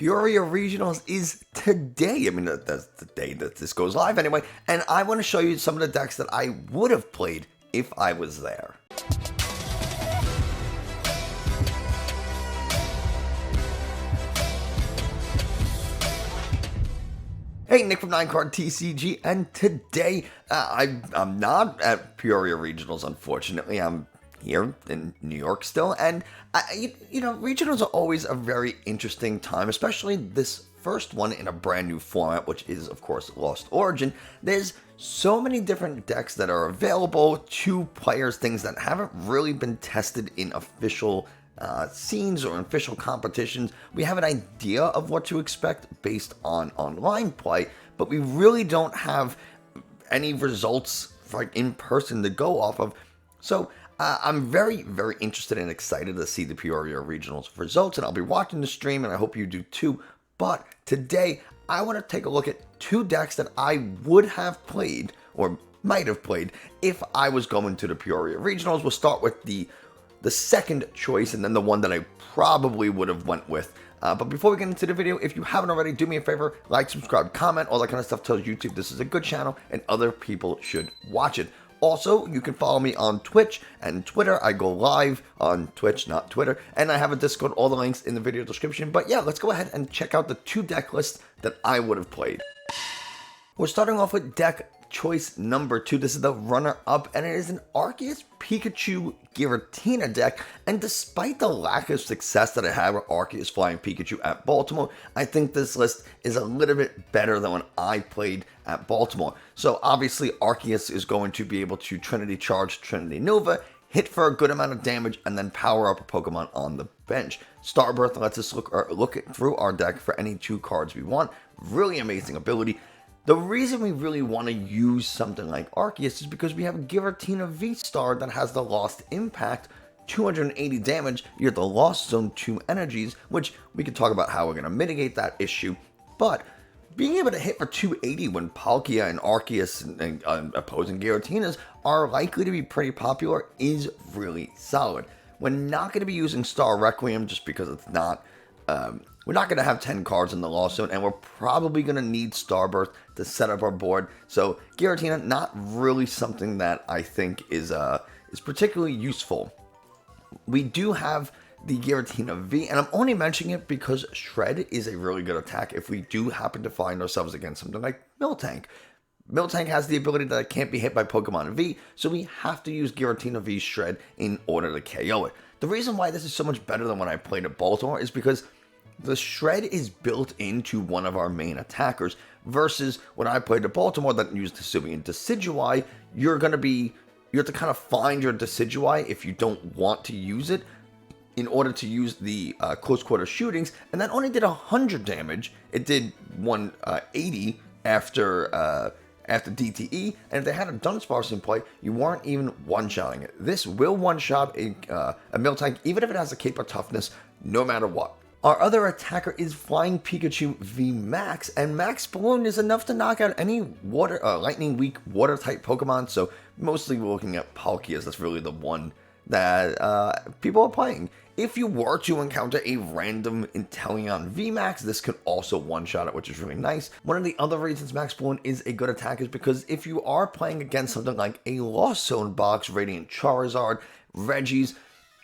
Peoria Regionals is today. I mean, that's the day that this goes live anyway. And I want to show you some of the decks that I would have played if I was there. Hey, Nick from 9Card TCG, and today I'm not at Peoria Regionals, unfortunately. I'm here in New York still, and regionals are always a very interesting time, especially this first one in a brand new format, which is, of course, Lost Origin. There's so many different decks that are available to players, things that haven't really been tested in official scenes or official competitions. We have an idea of what to expect based on online play, but we really don't have any results like in person to go off of. So I'm very, very interested and excited to see the Peoria Regionals results, and I'll be watching the stream, and I hope you do too. But today, I want to take a look at two decks that I would have played, or might have played, if I was going to the Peoria Regionals. We'll start with the second choice, and then the one that I probably would have went with. But before we get into the video, if you haven't already, do me a favor, like, subscribe, comment, all that kind of stuff tells YouTube this is a good channel and other people should watch it. Also, you can follow me on Twitch and Twitter. I go live on Twitch, not Twitter, and I have a Discord, all the links in the video description. But yeah, let's go ahead and check out the two deck lists that I would have played. We're starting off with deck choice number 2. This is the runner-up, and it is an Arceus Pikachu Giratina deck. And despite the lack of success that I had with Arceus Flying Pikachu at Baltimore, I think this list is a little bit better than when I played at Baltimore. So obviously Arceus is going to be able to Trinity Charge, Trinity Nova, hit for a good amount of damage, and then power up a Pokemon on the bench. Starbirth lets us look through our deck for any 2 cards we want. Really amazing ability. The reason we really want to use something like Arceus is because we have Giratina V-Star that has the Lost Impact, 280 damage, you get the Lost Zone 2 energies, which we can talk about how we're going to mitigate that issue. But being able to hit for 280 when Palkia and Arceus and opposing Giratinas are likely to be pretty popular is really solid. We're not going to be using Star Requiem just because it's not... we're not going to have 10 cards in the Lost Zone, and we're probably going to need Starbirth to set up our board. So Giratina, not really something that I think is particularly useful. We do have the Giratina V, and I'm only mentioning it because Shred is a really good attack if we do happen to find ourselves against something like Miltank. Miltank has the ability that it can't be hit by Pokemon V, so we have to use Giratina V Shred in order to KO it. The reason why this is so much better than when I played at Baltimore is because the Shred is built into one of our main attackers, versus when I played at Baltimore that used Decidueye. Decidueye, you have to kind of find your Decidueye if you don't want to use it in order to use the close quarter shootings, and that only did 100 damage. It did 180 after DTE, and if they had a Dunsparce in play, you weren't even one-shotting it. This will one-shot a Miltank, even if it has a Cape of Toughness, no matter what. Our other attacker is Flying Pikachu V Max, and Max Balloon is enough to knock out any lightning weak water type Pokemon, so mostly we're looking at Palkia as that's really the one that people are playing. If you were to encounter a random Inteleon V Max, this could also one-shot it, which is really nice. One of the other reasons Max Balloon is a good attack is because if you are playing against something like a Lost Zone box, Radiant Charizard, Regis,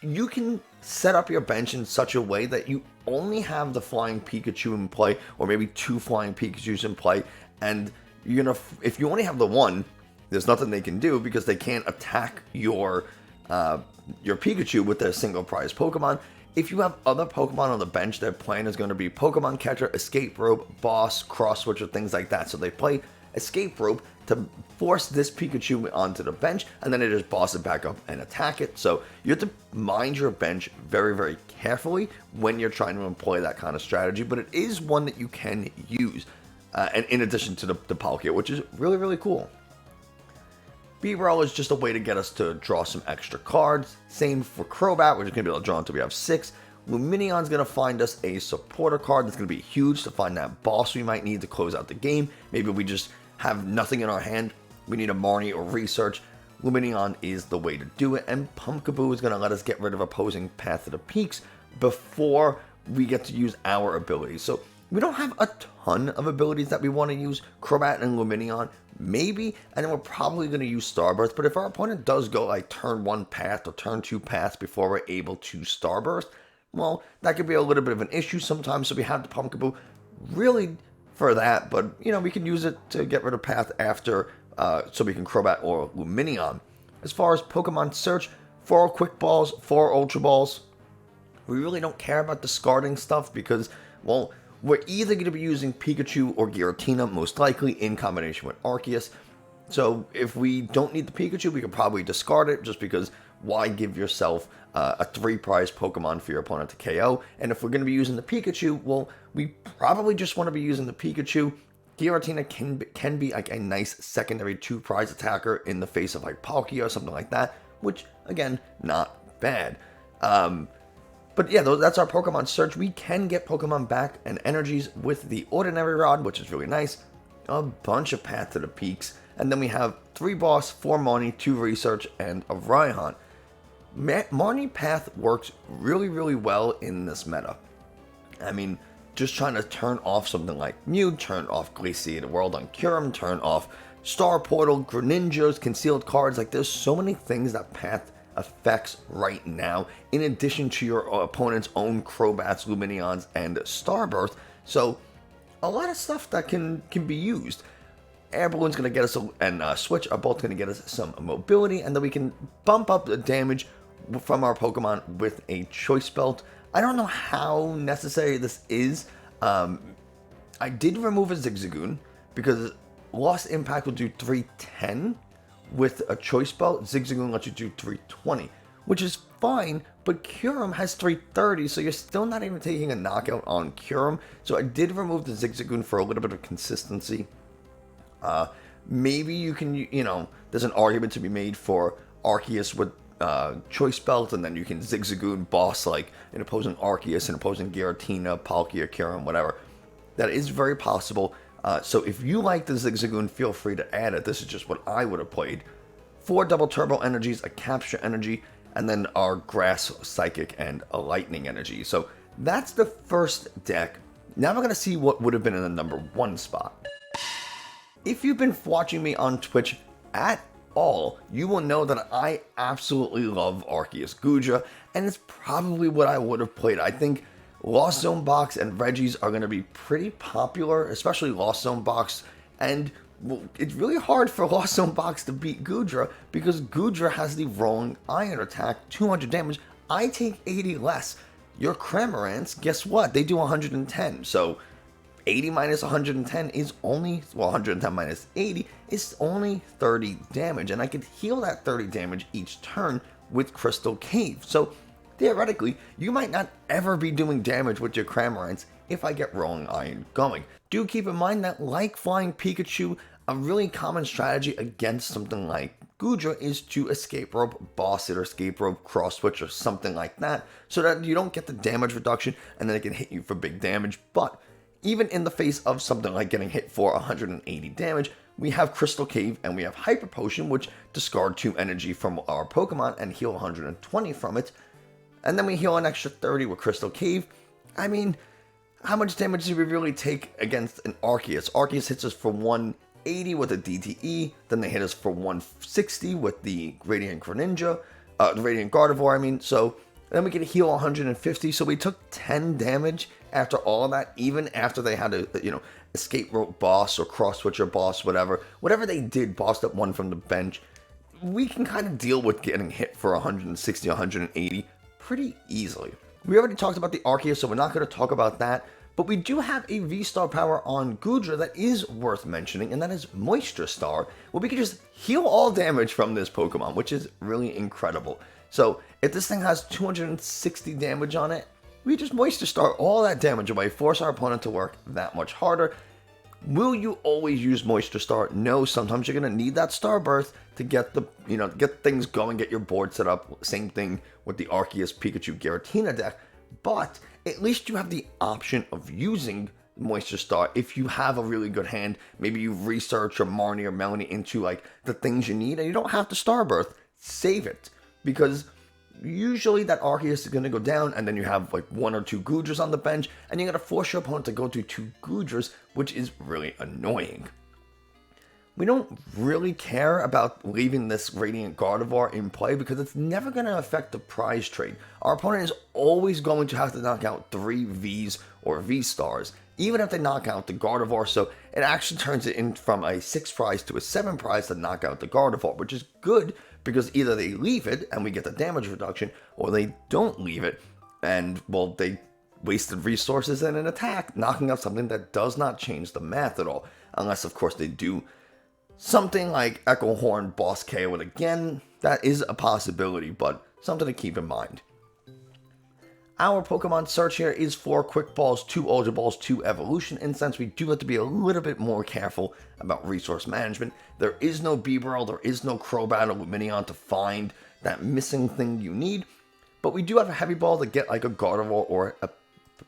you can set up your bench in such a way that you only have the Flying Pikachu in play, or maybe 2 Flying Pikachus in play, and if you only have the one, there's nothing they can do because they can't attack your Pikachu with their single prize Pokemon. If you have other Pokemon on the bench, their plan is going to be Pokemon Catcher, Escape Rope, Boss, Cross Switch, or things like that. So they play Escape Rope to force this Pikachu onto the bench, and then they just boss it back up and attack it. So you have to mind your bench very, very carefully when you're trying to employ that kind of strategy, but it is one that you can use, and in addition to the Palkia, which is really, really cool. B-Roll is just a way to get us to draw some extra cards. Same for Crobat, we're just going to be able to draw until we have 6. Luminion's going to find us a supporter card that's going to be huge to find that boss we might need to close out the game. Maybe we just have nothing in our hand, we need a Marnie or Research. Luminion is the way to do it, and Pumpkaboo is going to let us get rid of opposing Path to the Peaks before we get to use our abilities. So we don't have a ton of abilities that we want to use. Crobat and Lumineon, maybe, and then we're probably going to use Starburst. But if our opponent does go like turn 1 path or turn 2 paths before we're able to Starburst, well, that could be a little bit of an issue sometimes. So we have the Pumpkaboo really for that. But, we can use it to get rid of path after, so we can Crobat or Lumineon. As far as Pokemon Search, 4 Quick Balls, 4 Ultra Balls, we really don't care about discarding stuff because, well, we're either going to be using Pikachu or Giratina, most likely, in combination with Arceus. So if we don't need the Pikachu, we could probably discard it, just because why give yourself a 3-prize Pokemon for your opponent to KO? And if we're going to be using the Pikachu, well, we probably just want to be using the Pikachu. Giratina can be like a nice secondary 2-prize attacker in the face of like Palkia or something like that, which, again, not bad. But yeah, that's our Pokemon Search. We can get Pokemon back and energies with the Ordinary Rod, which is really nice. A bunch of Path to the Peaks. And then we have 3 Boss, 4 Marnie, 2 Research, and a Raihan. Marnie Path works really, really well in this meta. I mean, just trying to turn off something like Mew, turn off Glaciated World on Kyurem, turn off Star Portal, Greninjas, Concealed Cards. Like, there's so many things that Path affects right now, in addition to your opponent's own Crobats, Lumineons, and Starburst. So a lot of stuff that can be used. Air Balloon's going to get us, and Switch are both going to get us some mobility, and then we can bump up the damage from our Pokemon with a Choice Belt. I don't know how necessary this is. I did remove a Zigzagoon because Lost Impact will do 310. With a Choice Belt, Zigzagoon lets you do 320, which is fine, but Kyurem has 330, so you're still not even taking a knockout on Kyurem. So I did remove the Zigzagoon for a little bit of consistency. Maybe you can, there's an argument to be made for Arceus with Choice Belt, and then you can Zigzagoon boss like an opposing Arceus, an opposing Giratina, Palkia, Kyurem, whatever. That is very possible. So if you like the Zigzagoon, feel free to add it. This is just what I would have played. 4 Double Turbo Energies, a Capture Energy, and then our Grass, Psychic, and a Lightning Energy. So that's the first deck. Now we're going to see what would have been in the number 1 spot. If you've been watching me on Twitch at all, you will know that I absolutely love Arceus Goodra, and it's probably what I would have played. I think Lost Zone Box and Regis are going to be pretty popular, especially Lost Zone Box, and it's really hard for Lost Zone Box to beat Goodra because Goodra has the wrong iron attack, 200 damage. I take 80 less. Your Cramorants, guess what? They do 110, so 80 minus 110 is only, 110 minus 80 is only 30 damage, and I could heal that 30 damage each turn with Crystal Cave. So theoretically, you might not ever be doing damage with your Cramorants if I get Rolling Iron going. Do keep in mind that, like Flying Pikachu, a really common strategy against something like Goodra is to Escape Rope, Boss It, or Escape Rope, Cross Switch, or something like that, so that you don't get the damage reduction and then it can hit you for big damage. But even in the face of something like getting hit for 180 damage, we have Crystal Cave and we have Hyper Potion, which discard 2 energy from our Pokemon and heal 120 from it. And then we heal an extra 30 with Crystal Cave. I mean, how much damage do we really take against an Arceus? Arceus hits us for 180 with a DTE, then they hit us for 160 with the Radiant Greninja, the Radiant Gardevoir, I mean. So then we can heal 150, so we took 10 damage after all of that, even after they had to, Escape Rope Boss or Cross Switcher Boss, whatever they did, bossed up one from the bench. We can kind of deal with getting hit for 160, 180 pretty easily. We already talked about the Arceus, so we're not going to talk about that, but we do have a V-Star power on Goodra that is worth mentioning, and that is Moisture Star, where we can just heal all damage from this Pokemon, which is really incredible. So if this thing has 260 damage on it, we just Moisture Star all that damage away, force our opponent to work that much harder. Will you always use Moisture Star? No, sometimes you're going to need that Starburst to get the, get things going, get your board set up. Same thing with the Arceus, Pikachu, Giratina deck. But at least you have the option of using Moisture Star if you have a really good hand. Maybe you research or Marnie or Melanie into like the things you need and you don't have to Starburst. Save it. Because usually that Arceus is going to go down, and then you have like 1 or 2 Goodras on the bench, and you're going to force your opponent to go to 2 Goodras, which is really annoying. We don't really care about leaving this Radiant Gardevoir in play because it's never going to affect the prize trade. Our opponent is always going to have to knock out 3 Vs or V-Stars, even if they knock out the Gardevoir, so it actually turns it in from a 6 prize to a 7 prize to knock out the Gardevoir, which is good because either they leave it and we get the damage reduction, or they don't leave it and, well, they wasted resources in an attack, knocking out something that does not change the math at all, unless, of course, they do something like Echo Horn, Boss KO, and again, that is a possibility, but something to keep in mind. Our Pokemon search here is for Quick Balls, 2 Ultra Balls, 2 Evolution Incense. We do have to be a little bit more careful about resource management. There is no Bibarel, there is no Crobat or Lumineon to find that missing thing you need, but we do have a Heavy Ball to get like a Gardevoir or a,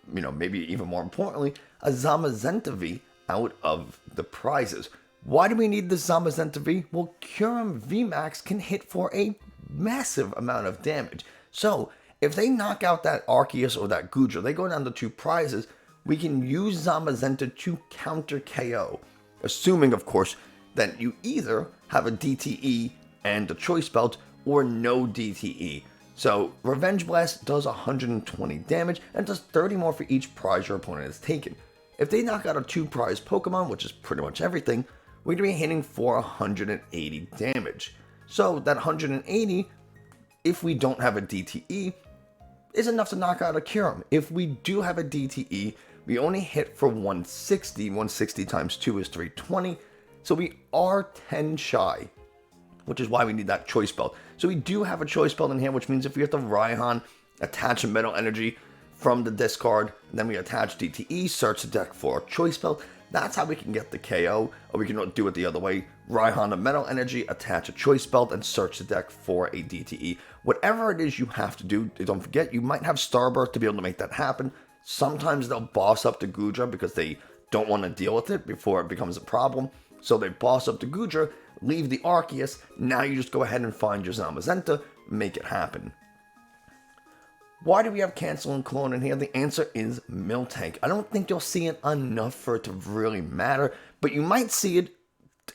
maybe even more importantly, a Zamazenta V out of the prizes. Why do we need the Zamazenta V? Well, Kyurem VMAX can hit for a massive amount of damage. So, if they knock out that Arceus or that Goodra, they go down to 2 prizes, we can use Zamazenta to counter KO. Assuming, of course, that you either have a DTE and a Choice Belt, or no DTE. So, Revenge Blast does 120 damage, and does 30 more for each prize your opponent has taken. If they knock out a 2 prize Pokemon, which is pretty much everything, we're going to be hitting for 180 damage. So that 180, if we don't have a DTE, is enough to knock out a Kyurem. If we do have a DTE, we only hit for 160. 160 times 2 is 320. So we are 10 shy, which is why we need that Choice Belt. So we do have a Choice Belt in here, which means if we have to Raihan, attach a Metal Energy from the discard, and then we attach DTE, search the deck for a Choice Belt, that's how we can get the KO, or we can do it the other way. Raihan a Metal Energy, attach a Choice Belt, and search the deck for a DTE. Whatever it is you have to do, don't forget, you might have Starburst to be able to make that happen. Sometimes they'll boss up to Goodra because they don't want to deal with it before it becomes a problem. So they boss up to Goodra, leave the Arceus, now you just go ahead and find your Zamazenta, make it happen. Why do we have Cancel and Clone in here? The answer is Miltank. I don't think you'll see it enough for it to really matter, but you might see it,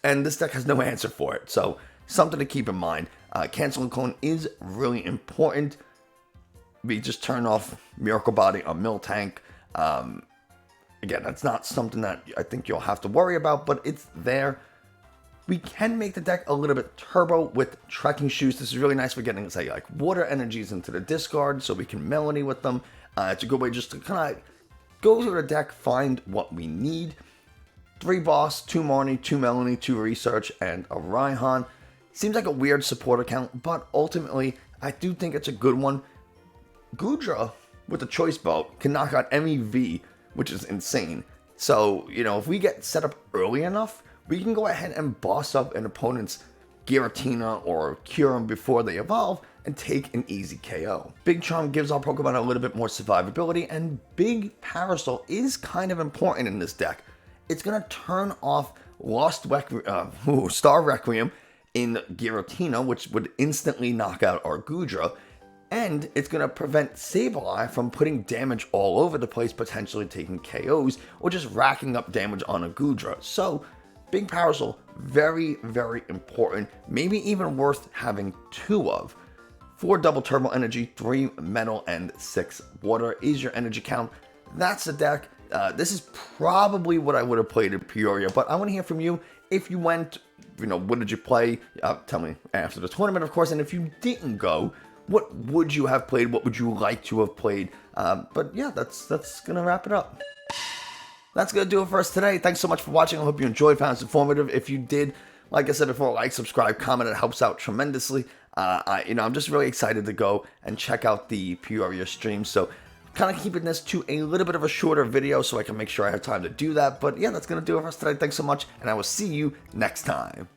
and this deck has no answer for it. So, something to keep in mind. Cancel and Clone is really important. We just turn off Miracle Body on Miltank. Again, that's not something that I think you'll have to worry about, but it's there. We can make the deck a little bit turbo with Trekking Shoes. This is really nice for getting, say, like water energies into the discard so we can Melody with them. It's a good way just to kind of go through the deck, find what we need. 3 Boss, 2 Marnie, 2 Melanie, 2 Research, and a Raihan. Seems like a weird support account, but ultimately, I do think it's a good one. Goodra, with the Choice Belt, can knock out MEV, which is insane. So, if we get set up early enough, we can go ahead and boss up an opponent's Giratina or Kyurem before they evolve and take an easy KO. Big Charm gives our Pokemon a little bit more survivability, and Big Parasol is kind of important in this deck. It's going to turn off Star Requiem in Giratina, which would instantly knock out our Goodra, and it's going to prevent Sableye from putting damage all over the place, potentially taking KOs, or just racking up damage on a Goodra. So, Big Parasol, very, very important, maybe even worth having 2 of. 4 Double Turbo Energy, 3 Metal, and 6 Water is your energy count. That's the deck. This is probably what I would have played in Peoria, but I want to hear from you. If you went, what did you play? Tell me after the tournament, of course, and if you didn't go, what would you have played? What would you like to have played? But yeah, that's going to wrap it up. That's going to do it for us today. Thanks so much for watching. I hope you enjoyed, found it informative. If you did, like I said before, like, subscribe, comment. It helps out tremendously. I'm just really excited to go and check out the Peoria stream. So kind of keeping this to a little bit of a shorter video so I can make sure I have time to do that. But yeah, that's going to do it for us today. Thanks so much, and I will see you next time.